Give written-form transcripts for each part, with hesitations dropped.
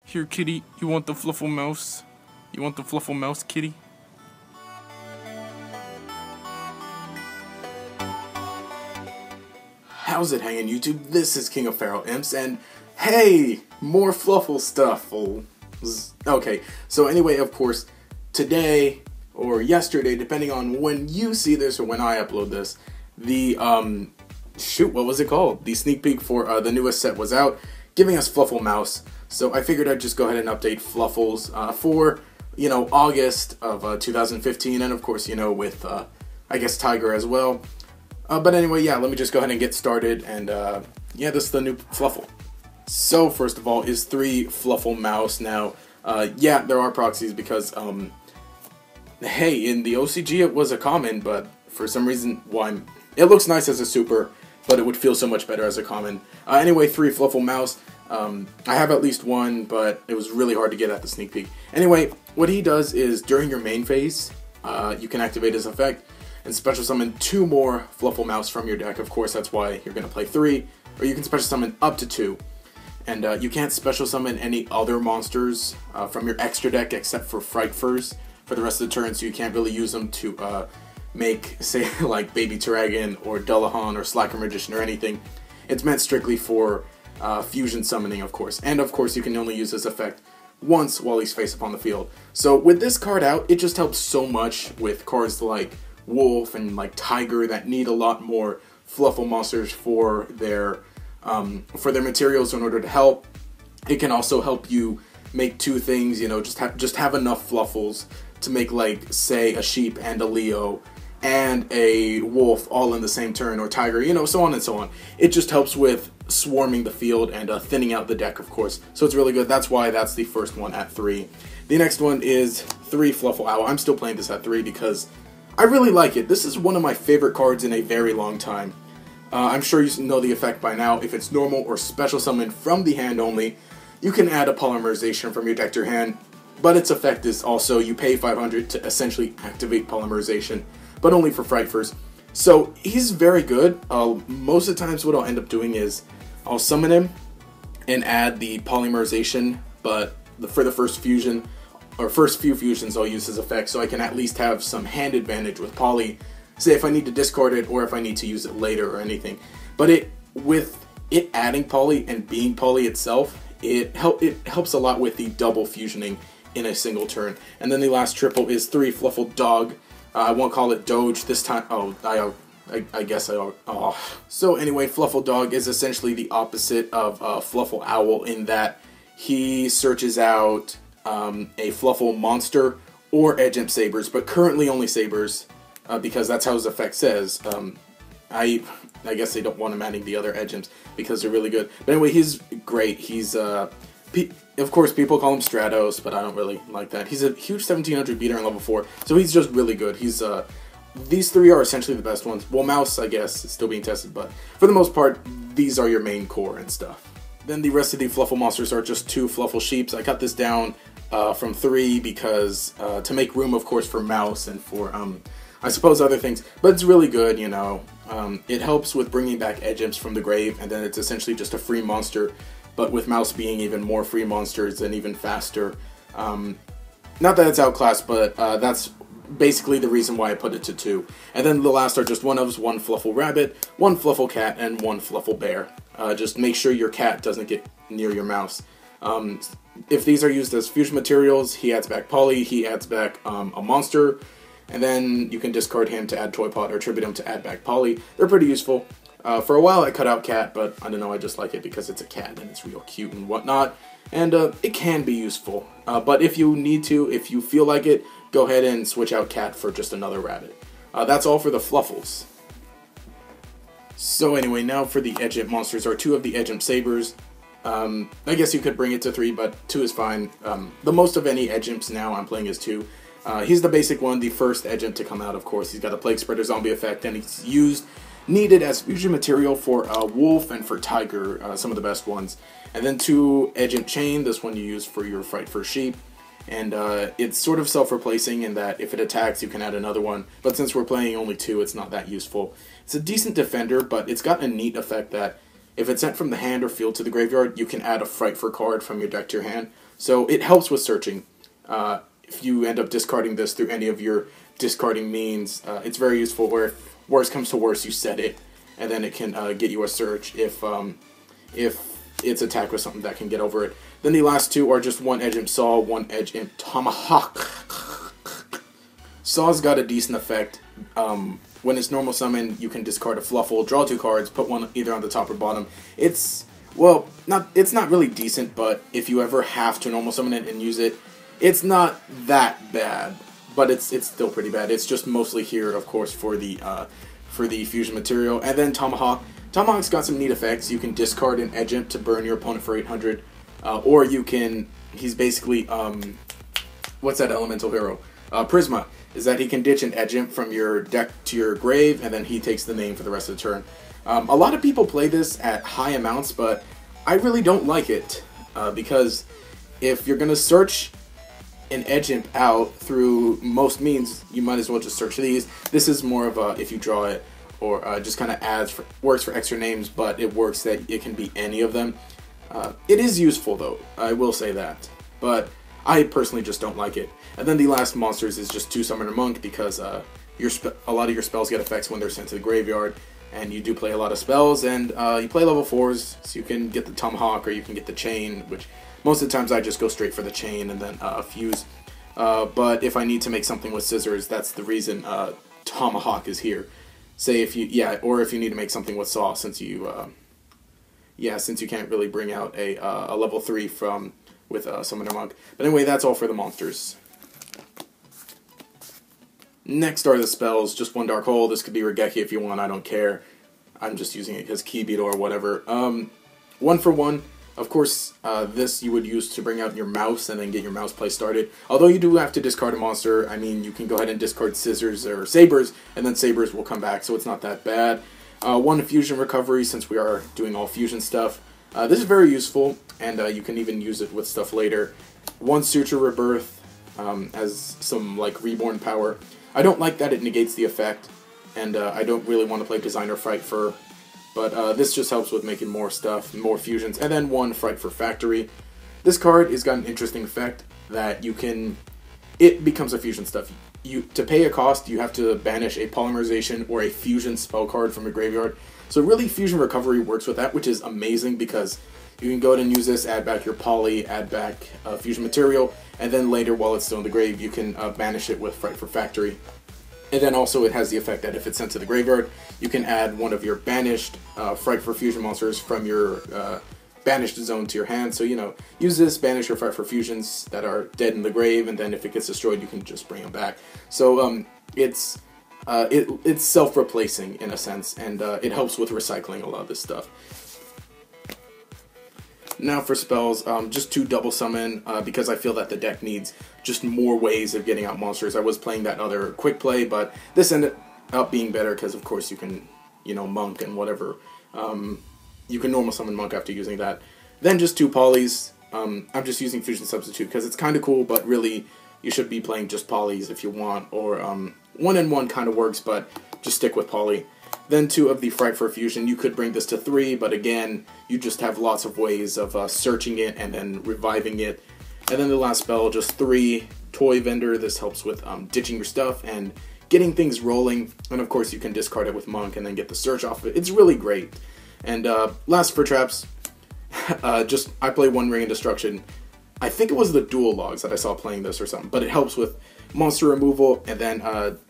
Here, kitty, you want the Fluffal Mouse? You want the Fluffal Mouse, kitty? How's it hanging, YouTube? This is King of Feral Imps, and hey, more Fluffal stuff. Okay, so anyway, of course, today, or yesterday, depending on when you see this or when I upload this, the, what was it called? The sneak peek for the newest set was out, giving us Fluffal Mouse. So I figured I'd just go ahead and update Fluffals for, August of 2015, and of course, with, I guess, Tiger as well. But anyway, yeah, let me just go ahead and get started, and yeah, this is the new Fluffal. So, first of all, is 3 Fluffal Mouse. Now, yeah, there are proxies because, hey, in the OCG it was a common, but for some reason, it looks nice as a super, but it would feel so much better as a common. Anyway, 3 Fluffal Mouse. I have at least one, but it was really hard to get at the sneak peek. Anyway, what he does is, during your main phase, you can activate his effect, and special summon 2 more Fluffal Mouse from your deck. Of course, that's why you're going to play 3, or you can special summon up to 2. And you can't special summon any other monsters from your extra deck except for Frightfurs for the rest of the turn, so you can't really use them to make, say, like Baby Turagan or Dullahan or Slacker Magician or anything. It's meant strictly for fusion summoning, of course. And of course, you can only use this effect once while he's face upon the field. So with this card out, it just helps so much with cards like Wolf and like Tiger that need a lot more Fluffal monsters for their materials in order to help. It can also help you make 2 things, just have enough Fluffals to make, like, say, a sheep and a Leo and a wolf all in the same turn, or Tiger, so on and so on. It just helps with swarming the field and thinning out the deck, of course. So it's really good. That's why that's the first one at 3. The next one is 3 Fluffal Owl. I'm still playing this at 3 because I really like it. This is one of my favorite cards in a very long time. I'm sure you know the effect by now. If it's normal or special summon from the hand only, you can add a polymerization from your deck to your hand, but its effect is also you pay 500 to essentially activate polymerization, but only for Frightfurs. So he's very good. Most of the times what I'll end up doing is I'll summon him and add the polymerization, but for the first fusion, or first few fusions, I'll use his effect so I can at least have some hand advantage with poly, say if I need to discard it or if I need to use it later or anything. But with it adding poly and being poly itself, it helps a lot with the double fusioning in a single turn. And then the last triple is 3 Fluffal Dog. I won't call it Doge this time. I guess So anyway, Fluffal Dog is essentially the opposite of Fluffal Owl in that he searches out a Fluffal monster or Edge Imp Sabers, but currently only Sabers, because that's how his effect says. I guess they don't want him adding the other Edge Imps because they're really good. But anyway, he's great. He's, of course, people call him Stratos, but I don't really like that. He's a huge 1700 beater in level 4, so he's just really good. He's, these 3 are essentially the best ones. Well, Mouse, I guess, is still being tested, but for the most part, these are your main core and stuff. Then the rest of the Fluffal monsters are just 2 Fluffal Sheeps. I cut this down from 3 because, to make room, of course, for Mouse and for, I suppose other things, but it's really good, it helps with bringing back Edge Imps from the grave, and then it's essentially just a free monster, but with Mouse being even more free monsters and even faster. Not that it's outclassed, but that's basically the reason why I put it to 2. And then the last are just 1-ofs, 1 Fluffal Rabbit, 1 Fluffal Cat, and 1 Fluffal Bear. Just make sure your cat doesn't get near your mouse. If these are used as fusion materials, he adds back Poly, he adds back a monster, and then you can discard him to add Toy Pot or tribute him to add back Poly. They're pretty useful. For a while I cut out Cat, but I don't know, I just like it because it's a cat and it's real cute and whatnot. And it can be useful. But if you need to, if you feel like it, go ahead and switch out Cat for just another rabbit. That's all for the Fluffals. So anyway, now for the Edge Imp monsters are 2 of the Edge Imp Sabers. I guess you could bring it to 3, but 2 is fine. The most of any Edge Imps now I'm playing is 2. He's the basic one, the first Edge Imp to come out, of course. He's got a Plague Spreader zombie effect, and he's needed as fusion material for Wolf and for Tiger, some of the best ones. And then 2 Edge Imp Chain, this one you use for your Frightfur Sheep. And it's sort of self-replacing in that if it attacks, you can add another one. But since we're playing only 2, it's not that useful. It's a decent defender, but it's got a neat effect that if it's sent from the hand or field to the graveyard, you can add a Frightfur card from your deck to your hand. So it helps with searching. If you end up discarding this through any of your discarding means, it's very useful where if worst comes to worst, you set it, and then it can get you a search if it's attacked with something that can get over it. Then the last two are just one Edge Imp Saw, one Edge Imp Tomahawk. Saw's got a decent effect. When it's normal summon, you can discard a Fluffal, draw 2 cards, put one either on the top or bottom. It's not really decent, but if you ever have to normal summon it and use it, it's not that bad. But it's still pretty bad. It's just mostly here, of course, for the fusion material. And then Tomahawk. Tomahawk's got some neat effects. You can discard an Edge Imp to burn your opponent for 800, or you can. He's basically what's that elemental hero? Prisma. Is that he can ditch an Edge Imp from your deck to your grave, and then he takes the name for the rest of the turn. A lot of people play this at high amounts, but I really don't like it because if you're gonna search an Edge Imp out through most means, you might as well just search these. This is more of a if you draw it, or just kind of works for extra names, but it works that it can be any of them. It is useful though, I will say that, but I personally just don't like it. And then the last monsters is just 2 Summoner Monk, because a lot of your spells get effects when they're sent to the graveyard, and you do play a lot of spells, and you play level 4s, so you can get the Tomahawk or you can get the Chain, which most of the times I just go straight for the Chain and then fuse. But if I need to make something with scissors, that's the reason Tomahawk is here. Say if you or if you need to make something with Saw, since you can't really bring out a level 3 with Summoner Monk. But anyway, that's all for the monsters. Next are the spells. Just 1 Dark Hole. This could be Regeki if you want. I don't care. I'm just using it as Key Beat or whatever. 1 for 1. Of course, this you would use to bring out your mouse and then get your mouse play started. Although you do have to discard a monster. I mean, you can go ahead and discard scissors or sabers, and then sabers will come back, so it's not that bad. 1 fusion recovery, since we are doing all fusion stuff. This is very useful, and you can even use it with stuff later. 1 suture rebirth as some like reborn power. I don't like that it negates the effect, and I don't really want to play Designer Frightfur. But this just helps with making more stuff, more fusions. And then 1 Frightfur Factory. This card has got an interesting effect that it becomes a fusion stuff. To pay a cost, you have to banish a polymerization or a fusion spell card from your graveyard. So really, fusion recovery works with that, which is amazing because you can go ahead and use this, add back your poly, add back fusion material, and then later, while it's still in the grave, you can banish it with Frightfur Factory. And then also it has the effect that if it's sent to the graveyard, you can add one of your banished Frightfur Fusion monsters from your banished zone to your hand. So, use this, banish your Frightfur Fusions that are dead in the grave, and then if it gets destroyed, you can just bring them back. So it's self-replacing in a sense, and it helps with recycling a lot of this stuff. Now for spells, just 2 double summon, because I feel that the deck needs just more ways of getting out monsters. I was playing that other quick play, but this ended up being better because, of course, you can, Monk and whatever. You can normal summon Monk after using that. Then just 2 polys. I'm just using Fusion Substitute because it's kind of cool, but really you should be playing just polys if you want, or 1-in-1 kind of works, but just stick with poly. Then 2 of the Frightfur Fusion. You could bring this to 3, but again, you just have lots of ways of searching it and then reviving it. And then the last spell, just 3 Toy Vendor. This helps with ditching your stuff and getting things rolling. And of course, you can discard it with Monk and then get the search off of it. It's really great. And last for traps, I play 1 Ring of Destruction. I think it was the Dual Logs that I saw playing this or something, but it helps with monster removal, and then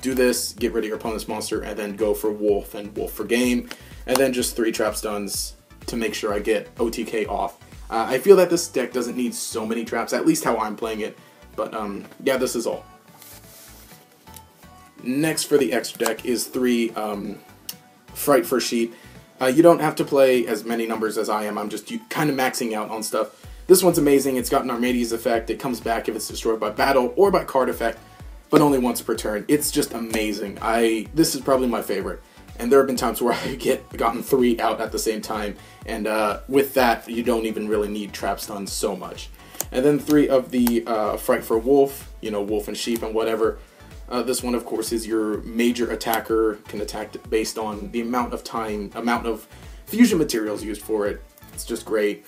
do this, get rid of your opponent's monster, and then go for Wolf and Wolf for game, and then just 3 trap stuns to make sure I get OTK off. I feel that this deck doesn't need so many traps, at least how I'm playing it, but yeah, this is all. Next for the extra deck is 3 Frightfur Sheet. You don't have to play as many numbers as I am, I'm just kind of maxing out on stuff. This one's amazing. It's got an Armades effect. It comes back if it's destroyed by battle or by card effect, but only once per turn. It's just amazing. This is probably my favorite. And there have been times where I gotten 3 out at the same time, and with that, you don't even really need trap stuns so much. And then 3 of the Frightfur Wolf, Wolf and Sheep and whatever. This one, of course, is your major attacker, can attack based on the amount of fusion materials used for it. It's just great.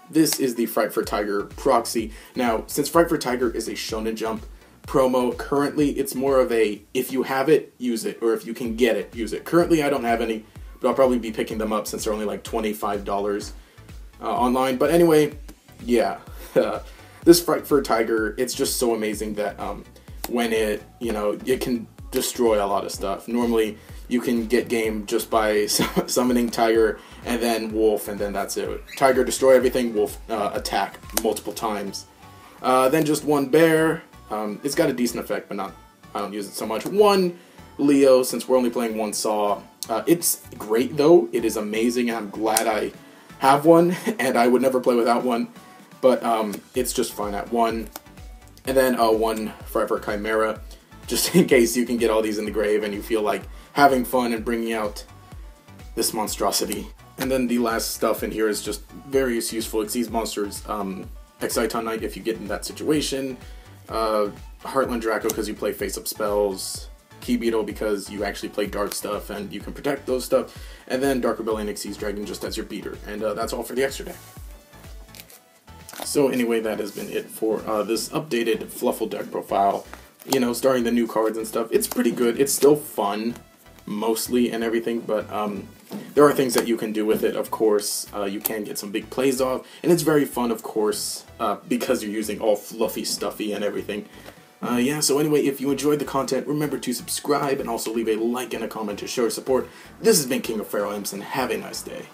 this is the Frightfur Tiger proxy. Now, since Frightfur Tiger is a Shonen Jump promo, currently it's more of a, if you have it, use it, or if you can get it, use it. Currently I don't have any, but I'll probably be picking them up since they're only like $25 online. But anyway, yeah, this Frightfur Tiger, it's just so amazing that when it, it can destroy a lot of stuff. Normally you can get game just by summoning Tiger and then Wolf, and then that's it. Tiger destroy everything, Wolf attack multiple times. Then just one bear. It's got a decent effect, but I don't use it so much. One Leo, since we're only playing one Saw. It's great though. It is amazing, and I'm glad I have one, and I would never play without one. But it's just fine at one. And then one Frightfur Chimera, just in case you can get all these in the grave and you feel like having fun and bringing out this monstrosity. And then the last stuff in here is just various useful Xyz monsters. Exciton Knight if you get in that situation. Heartland Draco because you play face-up spells. Key Beetle because you actually play dark stuff and you can protect those stuff. And then Dark Rebellion Xyz Dragon just as your beater. And that's all for the extra deck. So anyway, that has been it for this updated Fluffal Deck profile. Starting the new cards and stuff. It's pretty good. It's still fun, mostly, and everything, but there are things that you can do with it, of course. You can get some big plays off, and it's very fun, of course, because you're using all fluffy, stuffy, and everything. Yeah, so anyway, if you enjoyed the content, remember to subscribe, and also leave a like and a comment to show your support. This has been King of Feral Imps, and have a nice day.